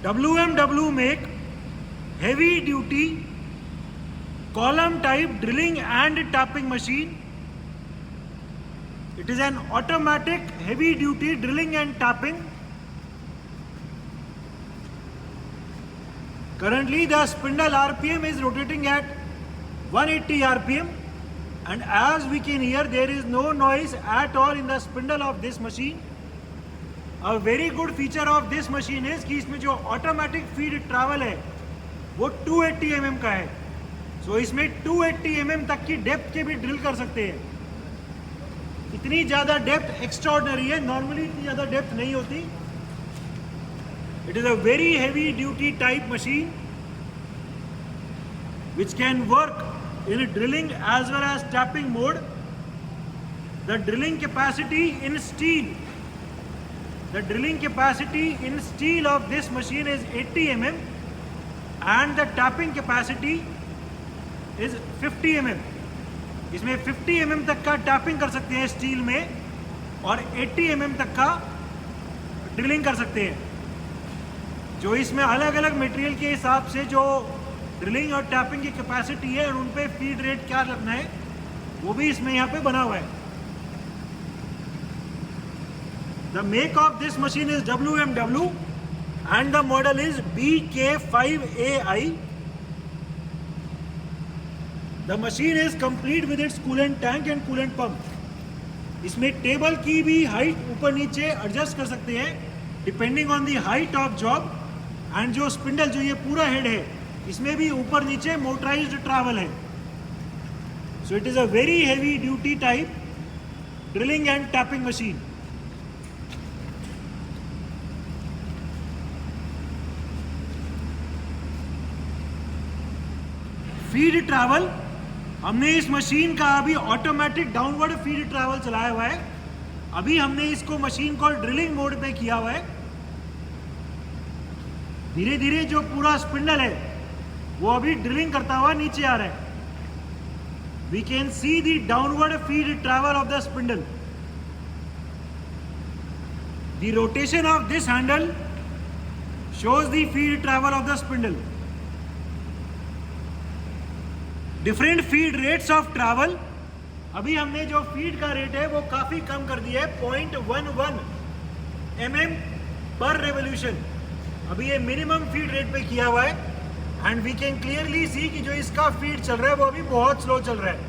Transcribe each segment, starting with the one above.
WMW make heavy duty column type drilling and tapping machine. It is an automatic heavy duty drilling and tapping. Currently the spindle RPM is rotating at 180 RPM, and as we can hear, there is no noise at all in the spindle of this machine. A very good feature of this machine is कि इसमें जो automatic feed travel है वो 280 mm का है. So इसमें 280 mm तक की डेप्थ के भी ड्रिल कर सकते हैं. इतनी ज़्यादा डेप्थ एक्स्ट्राऑर्डिनरी है, नॉर्मली इतनी ज़्यादा डेप्थ नहीं होती. It is a very heavy duty type machine which can work in drilling as well as tapping mode. The drilling capacity in steel of this machine is 80 mm and the tapping capacity is 50 mm. इसमें 50 mm तक का tapping कर सकते हैं steel में और 80 mm तक का ड्रिलिंग कर सकते हैं. जो इसमें अलग अलग मटेरियल के हिसाब से जो ड्रिलिंग और टैपिंग की कैपेसिटी है और उन पे फीड रेट क्या लगना है वो भी इसमें यहाँ पे बना हुआ है. The make of this machine is WMW and the model is BK5AI. The machine is complete with its coolant tank and coolant pump. इसमें टेबल की भी हाइट ऊपर नीचे एडजस्ट कर सकते हैं depending on the height of job. And जो spindle जो ये पूरा हेड है इसमें भी ऊपर नीचे मोटराइज्ड ट्रैवल है. So it is a very heavy duty type drilling and tapping machine. Feed travel, हमने इस मशीन का अभी ऑटोमेटिक डाउनवर्ड फीड ट्रैवल चलाया हुआ है. अभी हमने इसको मशीन को ड्रिलिंग मोड पे किया हुआ है. धीरे धीरे जो पूरा स्पिंडल है वो अभी ड्रिलिंग करता हुआ नीचे आ रहा है. We can see the downward feed travel of the spindle. The rotation of this handle shows the feed travel of the spindle. Different feed rates of travel. अभी हमने जो फीड का रेट है वो काफी कम कर दिया है, 0.11 mm पर रेवोल्यूशन. अभी ये मिनिमम फीड रेट पे किया हुआ है and we can clearly see कि जो इसका फीड चल रहा है वो अभी बहुत स्लो चल रहा है.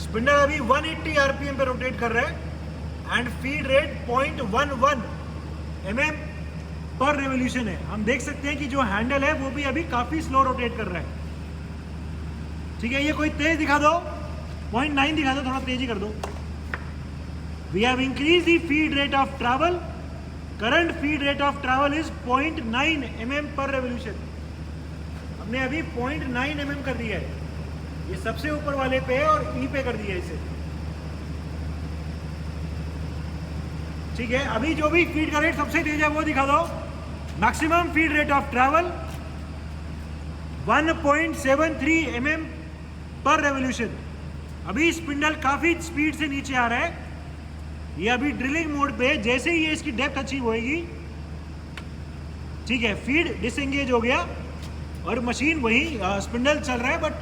स्पिंडल अभी 180 आरपीएम पे रोटेट कर रहा है एंड फीड रेट 0.11 mm पर रेवोल्यूशन है. हम देख सकते हैं कि जो हैंडल है वो भी अभी काफी स्लो रोटेट कर रहा है. ठीक है, ये कोई तेज दिखा दो, 0.9 दिखा दो, थोड़ा तेज ही कर दो. We have increase the feed rate of travel. Current feed rate of travel is 0.9 mm पर रेवोल्यूशन. हमने अभी 0.9 mm कर दिया है. ये सबसे ऊपर वाले पे है और ई पे कर दिया है इसे. ठीक है, अभी जो भी फीड का रेट सबसे तेज है वो दिखा दो. Maximum feed rate of travel 1.73 mm पर रेवोल्यूशन. अभी स्पिंडल काफी स्पीड से नीचे आ रहा है. ये अभी ड्रिलिंग मोड पे, जैसे ही ये इसकी डेप्थ अचीव होएगी, ठीक है, फीड डिसएंगेज हो गया और मशीन वही स्पिंडल चल रहा है बट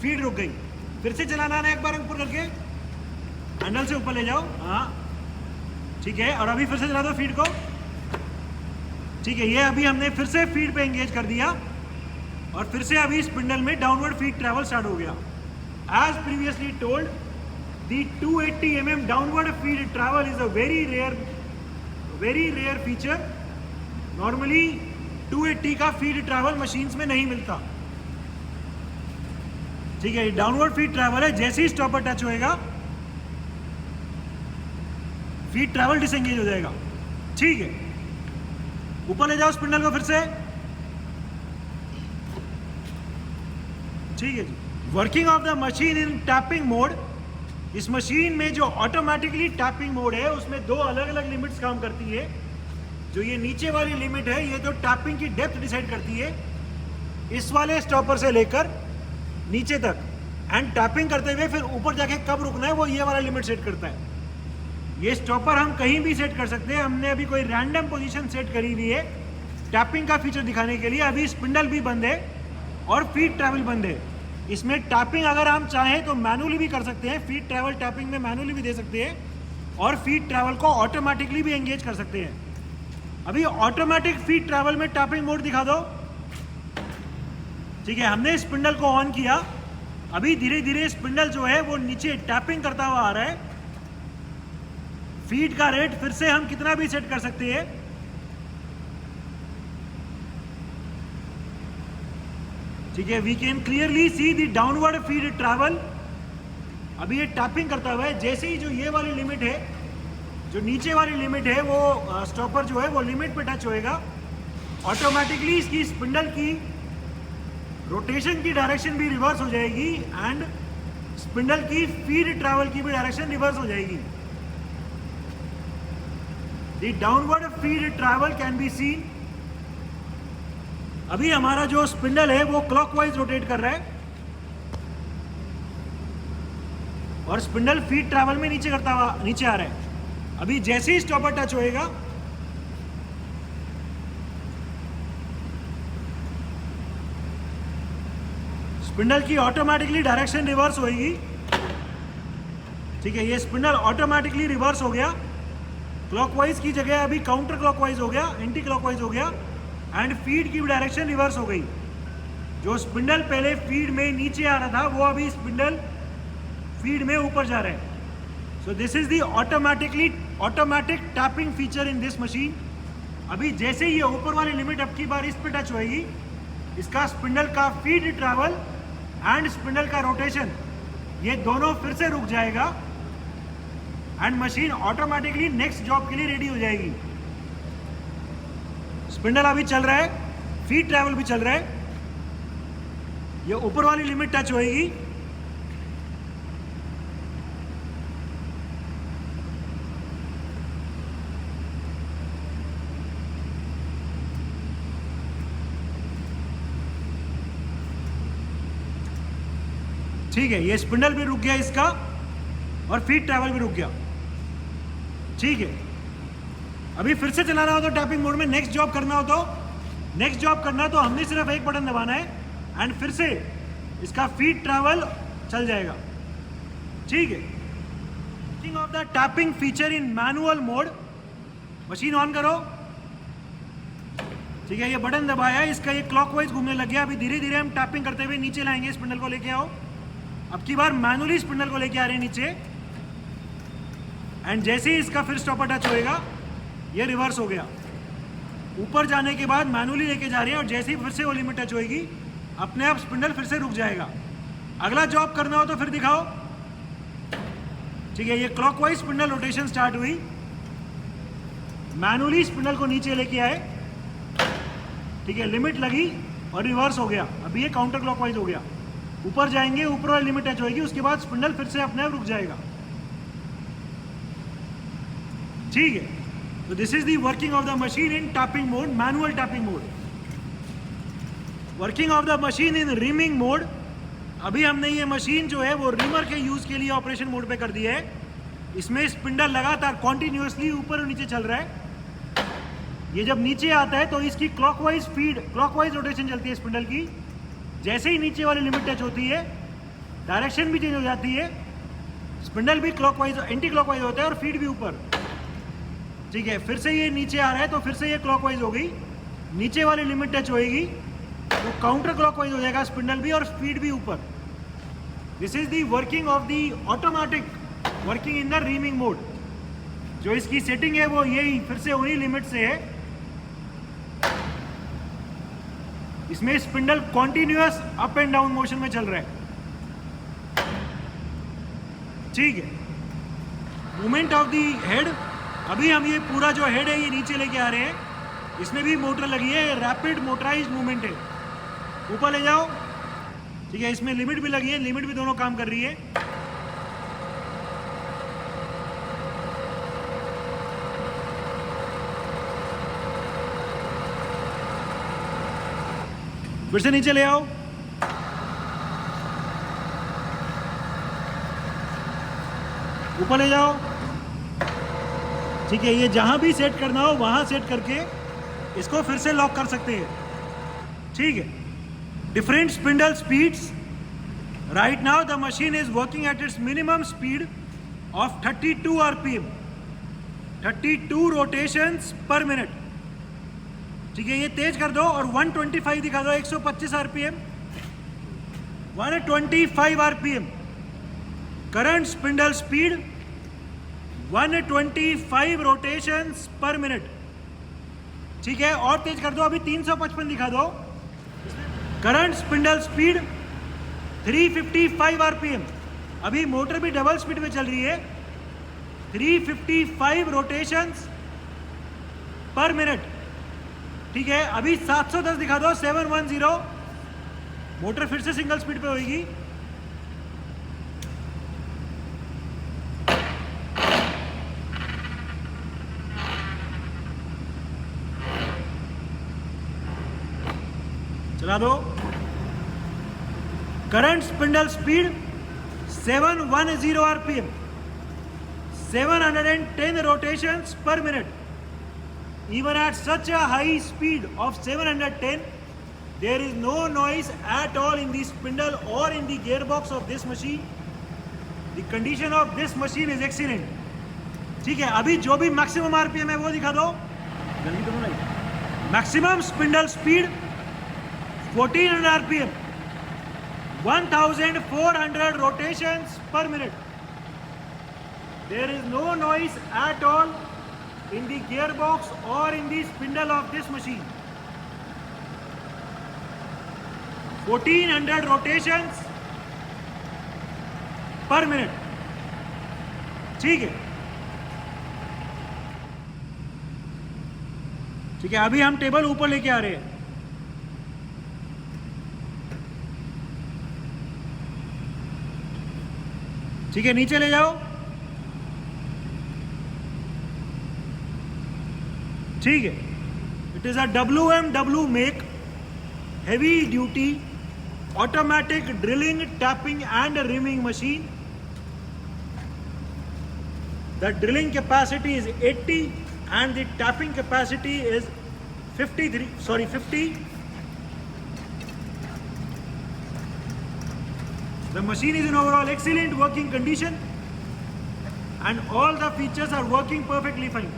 फीड रुक गई. फिर से चलाना है एक बार ऊपर करके, हैंडल से ऊपर ले जाओ. हाँ ठीक है, और अभी फिर से चला दो फीड को. ठीक है, ये अभी हमने फिर से फीड पे एंगेज कर दिया और फिर से अभी स्पिंडल में डाउनवर्ड फीड ट्रैवल स्टार्ट हो गया. As previously told, the 280 mm downward feed travel is a very rare feature. Normally 280 का फीड ट्रैवल मशीन्स में नहीं मिलता. ठीक है, डाउनवर्ड फीड ट्रैवल है. जैसे ही स्टॉपर टच होएगा फीड ट्रैवल डिसएंगेज हो जाएगा. ठीक है, ऊपर ले जाओ स्पिंडल को फिर से. ठीक है जी. Working of the machine in tapping mode. इस मशीन में जो ऑटोमेटिकली टैपिंग मोड है उसमें दो अलग अलग लिमिट्स काम करती है. जो ये नीचे वाली लिमिट है ये तो टैपिंग की डेप्थ डिसाइड करती है इस वाले स्टॉपर से लेकर नीचे तक. एंड टैपिंग करते हुए फिर ऊपर जाके कब रुकना है वो ये वाला लिमिट सेट करता है. ये स्टॉपर हम कहीं भी सेट कर सकते हैं. हमने अभी कोई रैंडम पोजीशन सेट करी हुई है टैपिंग का फीचर दिखाने के लिए। अभी स्पिंडल भी बंद है और फीड ट्रैवल बंद है। इसमें टैपिंग अगर हम चाहें तो मैनुअली भी कर सकते हैं, फीड ट्रैवल टैपिंग में मैनुअली भी दे सकते हैं और फीड ट्रैवल को ऑटोमेटिकली भी एंगेज कर सकते हैं। अभी ऑटोमेटिक फीड ट्रैवल में टैपिंग मोड दिखा दो। ठीक है, हमने स्पिंडल को ऑन किया, अभी धीरे धीरे स्पिंडल जो है वो नीचे टैपिंग करता हुआ आ रहा है। फीड का रेट फिर से हम कितना भी सेट कर सकते हैं। ठीक है, we can clearly see the downward feed travel. अभी ये टैपिंग करता हुआ है। जैसे ही जो ये वाली लिमिट है, जो नीचे वाली लिमिट है, वो स्टॉपर जो है वो लिमिट पे टच होएगा, ऑटोमेटिकली इसकी स्पिंडल की रोटेशन की डायरेक्शन भी रिवर्स हो जाएगी एंड स्पिंडल की फीड ट्रैवल की भी डायरेक्शन रिवर्स हो जाएगी। The downward feed travel can be seen. अभी हमारा जो स्पिंडल है वो क्लॉकवाइज रोटेट कर रहा है और स्पिंडल फीड ट्रैवल में नीचे करता हुआ नीचे आ रहा है। अभी जैसे ही स्टॉपर टच होएगा, स्पिंडल की ऑटोमेटिकली डायरेक्शन रिवर्स होएगी। ठीक है, ये स्पिंडल ऑटोमेटिकली रिवर्स हो गया, क्लॉकवाइज की जगह अभी काउंटर क्लॉकवाइज हो गया, एंटी क्लॉकवाइज हो गया एंड फीड की भी डायरेक्शन रिवर्स हो गई। जो स्पिंडल पहले फीड में नीचे आ रहा था वो अभी स्पिंडल फीड में ऊपर जा रहा है। So this is the automatic tapping feature in this machine. अभी जैसे ये ऊपर वाली लिमिट अब की बार इस पे टच होएगी, इसका स्पिंडल का फीड ट्रैवल एंड स्पिंडल का रोटेशन ये दोनों फिर से रुक जाएगा and machine automatically next job के लिए रेडी हो जाएगी। स्पिंडल अभी चल रहा है, फीड ट्रैवल भी चल रहा है। ये ऊपर वाली लिमिट टच होएगी, ठीक है, ये स्पिंडल भी रुक गया इसका और फीड ट्रैवल भी रुक गया। ठीक है, अभी फिर से चलाना हो तो टैपिंग मोड में, नेक्स्ट जॉब करना हो तो हमने सिर्फ एक बटन दबाना है एंड फिर से इसका फीड ट्रैवल चल जाएगा। ठीक है, switching off the tapping feature in manual mode. Machine on करो। ठीक है, ये बटन दबाया, इसका ये क्लॉकवाइज घूमने लग गया। अभी धीरे धीरे हम टैपिंग करते हुए नीचे लाएंगे, स्पिंडल को लेके आओ। अब की बार मैनुअली स्पिंडल को लेके आ रहे हैं नीचे एंड जैसे ही इसका फिर स्टॉपर टच होएगा ये रिवर्स हो गया। ऊपर जाने के बाद मैनुअली लेके जा रहे हैं और जैसे ही फिर से वो लिमिट टच होएगी अपने आप स्पिंडल फिर से रुक जाएगा। अगला जॉब करना हो तो फिर दिखाओ। ठीक है, ये क्लॉकवाइज स्पिंडल रोटेशन स्टार्ट हुई, मैनुअली स्पिंडल को नीचे लेके आए। ठीक है, लिमिट लगी और रिवर्स हो गया। अभी ये काउंटर क्लॉकवाइज हो गया, ऊपर जाएंगे, ऊपर वाली लिमिट टच होएगी, उसके बाद स्पिंडल फिर से अपने आप रुक जाएगा। ठीक है, तो this is the working of the machine in tapping mode, manual tapping mode. Working of the machine in rhyming mode. अभी हमने ये मशीन जो है वो रिमर के यूज के लिए ऑपरेशन मोड पे कर दिया है। इसमें स्पिंडल लगातार कॉन्टिन्यूसली ऊपर और नीचे चल रहा है। ये जब नीचे आता है तो इसकी क्लॉकवाइज रोटेशन चलती है स्पिंडल की। जैसे ही नीचे वाली लिमिट टच होती है डायरेक्शन भी चेंज हो जाती है, स्पिंडल भी क्लॉकवाइज एंटी क्लॉकवाइज होता है और फीड भी ऊपर। ठीक है, फिर से ये नीचे आ रहा है तो फिर से ये क्लॉकवाइज हो गई, नीचे वाली लिमिट टच होएगी तो काउंटर क्लॉकवाइज हो जाएगा स्पिंडल भी और फीड भी ऊपर। This is the working of the automatic working in the reaming mode. जो इसकी सेटिंग है वो यही फिर से उन्हीं लिमिट से है। इसमें spindle continuous up and down motion में चल रहा है। ठीक है, मूवमेंट ऑफ द हेड। अभी हम ये पूरा जो हेड है ये नीचे लेके आ रहे हैं। इसमें भी मोटर लगी है, रैपिड मोटराइज मूवमेंट है। ऊपर ले जाओ। ठीक है, इसमें लिमिट भी लगी है, लिमिट भी दोनों काम कर रही है। फिर से नीचे ले आओ। ऊपर ले जाओ। ठीक है, ये जहां भी सेट करना हो वहां सेट करके इसको फिर से लॉक कर सकते हैं, ठीक है। Different spindle speeds. Right now the machine is working at its minimum speed of 32 RPM, 32 rotations पर मिनट, ठीक है। ये तेज कर दो और 125 दिखा दो, 125 RPM, 125 RPM। Current spindle speed 125 rotations पर मिनट, ठीक है। और तेज कर दो, अभी 355 दिखा दो। Current spindle speed 355 RPM। अभी मोटर भी डबल स्पीड में चल रही है, 355 रोटेशंस पर मिनट, ठीक है। अभी 710 दिखा दो, 710। मोटर फिर से सिंगल स्पीड पे होगी। चला दो। Current spindle speed 710 RPM, 710 rotations per minute. Even at such a high speed of 710, there is no noise at all in the spindle or in the gearbox of this machine. The condition of this machine is excellent. ठीक है, अभी जो भी maximum RPM है वो दिखा दो, जल्दी करो ना। Maximum spindle speed 1400 RPM, 1400 rotations per minute. There is no noise at all in the gearbox or in the spindle of this machine. 1400 rotations per minute, ठीक है। ठीक है, अभी हम टेबल ऊपर लेके आ रहे हैं। ठीक है, नीचे ले जाओ। ठीक है, it is a WMW make heavy duty automatic drilling, tapping and reaming machine. The drilling capacity is 80 and the tapping capacity is 50. The machine is in overall excellent working condition and all the features are working perfectly fine.